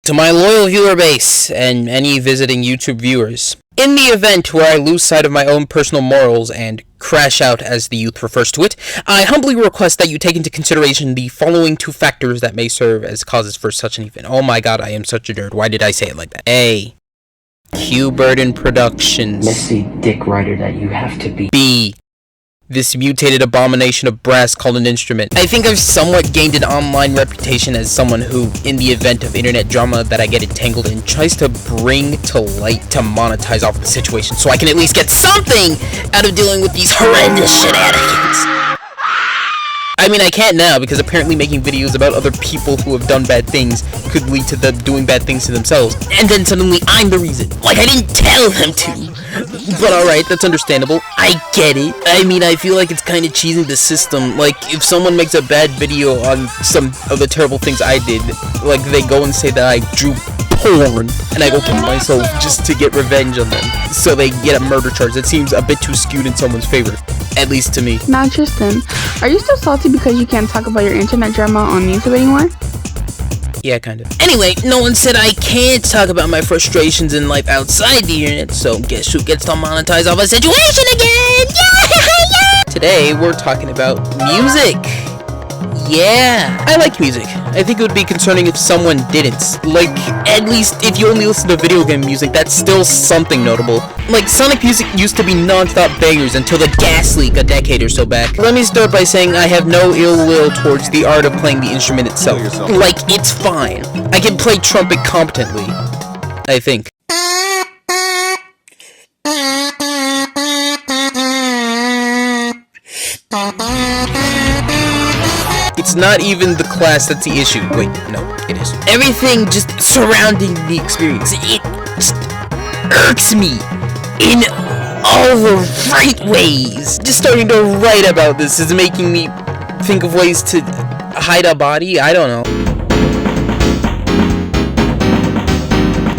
To my loyal viewer base, and any visiting YouTube viewers, in the event where I lose sight of my own personal morals and crash out, as the youth refers to it, I humbly request that you take into consideration the following two factors that may serve as causes for such an event. Oh my god, I am such a nerd. Why did I say it like that? A. Q Burden Productions. Messy dick rider that you have to be. B. This mutated abomination of brass called an instrument. I think I've somewhat gained an online reputation as someone who, in the event of internet drama that I get entangled in, tries to bring to light to monetize off of the situation so I can at least get something out of dealing with these horrendous shenanigans. I mean, I can't now, because apparently making videos about other people who have done bad things could lead to them doing bad things to themselves, and then suddenly I'm the reason. Like, I didn't tell them to. But alright, that's understandable. I get it. I mean, I feel like it's kind of cheesing the system. Like, if someone makes a bad video on some of the terrible things I did, like, they go and say that I drew porn, and I go kill myself just to get revenge on them. So they get a murder charge. That seems a bit too skewed in someone's favor. At least to me. Now, Tristan, are you still salty because you can't talk about your internet drama on YouTube anymore? Yeah, kinda. Anyway, no one said I can't talk about my frustrations in life outside the internet, so guess who gets to monetize off a situation again? Yeah! Today, we're talking about music. Yeah, I like music. I think it would be concerning if someone didn't. Like, at least if you only listen to video game music, that's still something notable. Like, Sonic music used to be non-stop bangers until the gas leak a decade or so back. Let me start by saying I have no ill will towards the art of playing the instrument itself. Like, it's fine. I can play trumpet competently, I think. It's not even the class that's the issue. Wait, no, it is. Everything just surrounding the experience, it just irks me in all the right ways. Just starting to write about this is making me think of ways to hide a body. I don't know.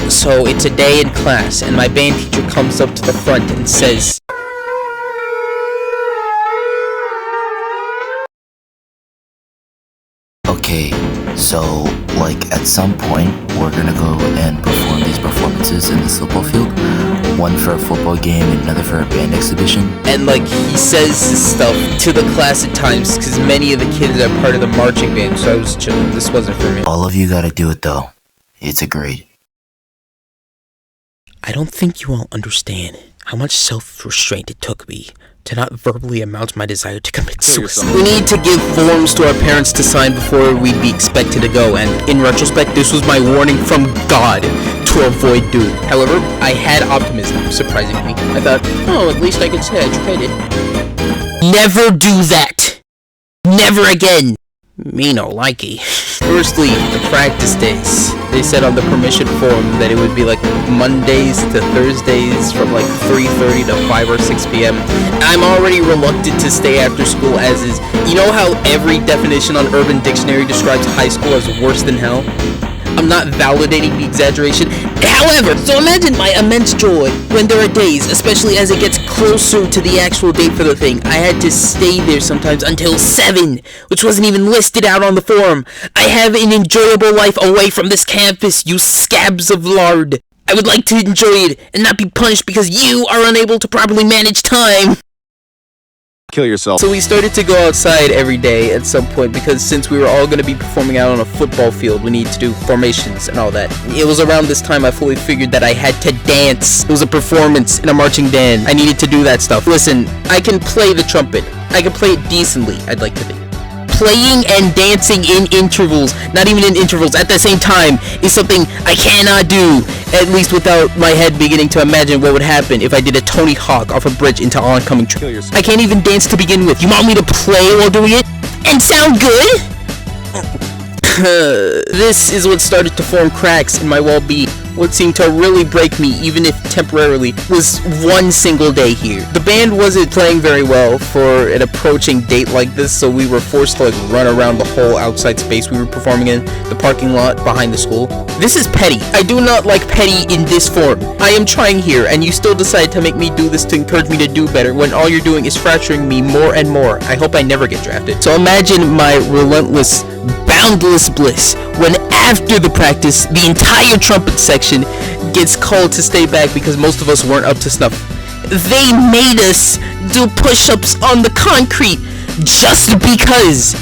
So it's a day in class, and my band teacher comes up to the front and says, okay, so, like, at some point, we're gonna go and perform these performances in this football field. One for a football game and another for a band exhibition. And, like, he says this stuff to the class at times, because many of the kids are part of the marching band, so I was chilling. This wasn't for me. All of you gotta do it, though. It's a grade. I don't think you all understand how much self-restraint it took me to not verbally announce my desire to commit suicide. We need to give forms to our parents to sign before we'd be expected to go, and in retrospect, this was my warning from God to avoid doom. However, I had optimism, surprisingly. I thought, oh, at least I can say I tried it. Never do that! Never again! Me no likey. Firstly, the practice days. They said on the permission form that it would be like Mondays to Thursdays from like 3:30 to 5 or 6 p.m. I'm already reluctant to stay after school as is. You know how every definition on Urban Dictionary describes high school as worse than hell? I'm not validating the exaggeration. However, so imagine my immense joy when there are days, especially as it gets closer to the actual date for the thing. I had to stay there sometimes until 7, which wasn't even listed out on the form. I have an enjoyable life away from this campus, you scabs of lard. I would like to enjoy it and not be punished because you are unable to properly manage time. Kill yourself. So we started to go outside every day at some point because since we were all going to be performing out on a football field, we need to do formations and all that. It was around this time I fully figured that I had to dance. It was a performance in a marching band. I needed to do that stuff. Listen, I can play the trumpet. I can play it decently, I'd like to think. Playing and dancing in intervals, not even in intervals, at the same time, is something I cannot do, at least without my head beginning to imagine what would happen if I did a Tony Hawk off a bridge into oncoming train. I can't even dance to begin with. You want me to play while doing it? And sound good? This is what started to form cracks in my well-being. What seemed to really break me, even if temporarily, was one single day here. The band wasn't playing very well for an approaching date like this, so we were forced to run around the whole outside space we were performing in, the parking lot behind the school. This is petty. I do not like petty in this form. I am trying here, and you still decide to make me do this to encourage me to do better when all you're doing is fracturing me more and more. I hope I never get drafted. So imagine my relentless, boundless bliss when after the practice, the entire trumpet section gets called to stay back because most of us weren't up to snuff. They made us do push-ups on the concrete just because.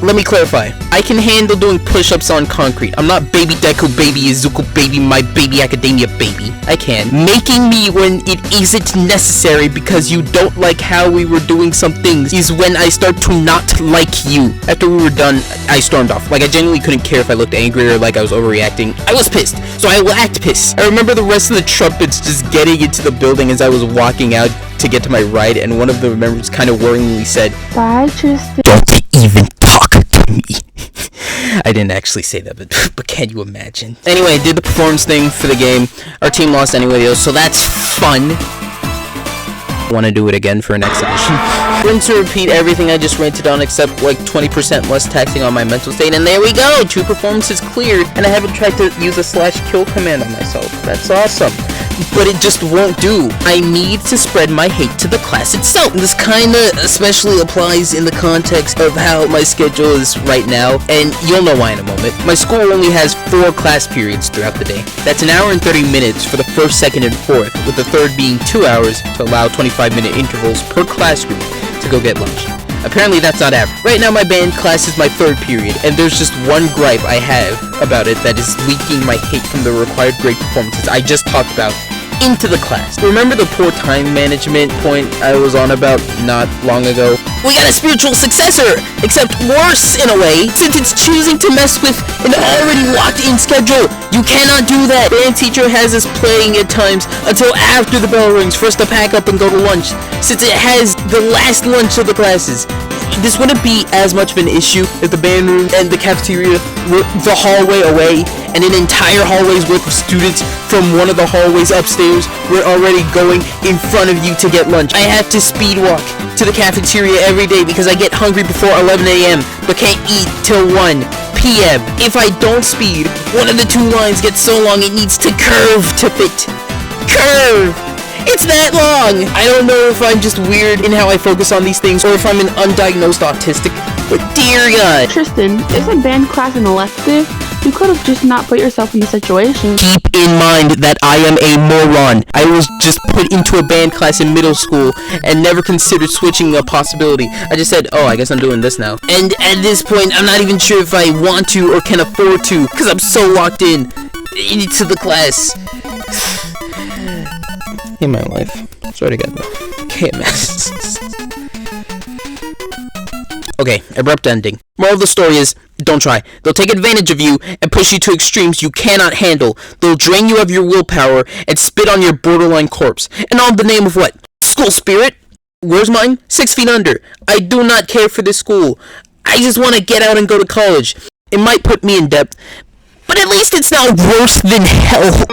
Let me clarify. I can handle doing push-ups on concrete. I'm not baby Deku baby Izuku baby my baby academia baby. I can. Making me when it isn't necessary because you don't like how we were doing some things is when I start to not like you. After we were done, I stormed off. Like I genuinely couldn't care if I looked angry or like I was overreacting. I was pissed, so I will act pissed. I remember the rest of the trumpets just getting into the building as I was walking out to get to my ride, and one of the members kind of worryingly said, Bye, Tristan. "Don't even talk to me." I didn't actually say that, but can you imagine? Anyway, I did the performance thing for the game. Our team lost anyway, though, so that's fun. Want to do it again for an exhibition. Going to repeat everything I just ranted on, except like 20% less taxing on my mental state, and there we go! 2 performances cleared, and I haven't tried to use a /kill command on myself. That's awesome. But it just won't do. I need to spread my hate to the class itself. This kinda especially applies in the context of how my schedule is right now, and you'll know why in a moment. My school only has 4 class periods throughout the day. That's an hour and 30 minutes for the first, second, and fourth, with the third being 2 hours to allow 25-minute intervals per class group to go get lunch. Apparently that's not average. Right now my band class is my 3rd period, and there's just one gripe I have about it that is leaking my hate from the required grade performances I just talked about into the class. Remember the poor time management point I was on about not long ago? We got a spiritual successor, except worse in a way, since it's choosing to mess with an already locked-in schedule. You cannot do that. Band teacher has us playing at times until after the bell rings for us to pack up and go to lunch, since it has the last lunch of the classes. This wouldn't be as much of an issue if the band room and the cafeteria were the hallway away, and an entire hallway's worth of students from one of the hallways upstairs were already going in front of you to get lunch. I have to speed walk to the cafeteria every day because I get hungry before 11 a.m. but can't eat till 1 p.m. If I don't speed, one of the 2 lines gets so long it needs to curve to fit. Curve! It's that long! I don't know if I'm just weird in how I focus on these things or if I'm an undiagnosed autistic, but dear God. Tristan, isn't band class an elective? You could have just not put yourself in the situation. Keep in mind that I am a moron. I was just put into a band class in middle school and never considered switching a possibility. I just said, oh, I guess I'm doing this now. And at this point, I'm not even sure if I want to or can afford to because I'm so locked in into the class. In my life. Sorry to get that. KMS. Okay, abrupt ending. Moral of the story is, don't try. They'll take advantage of you and push you to extremes you cannot handle. They'll drain you of your willpower and spit on your borderline corpse. And all in the name of what? School spirit? Where's mine? 6 feet under. I do not care for this school. I just want to get out and go to college. It might put me in debt, but at least it's not worse than hell.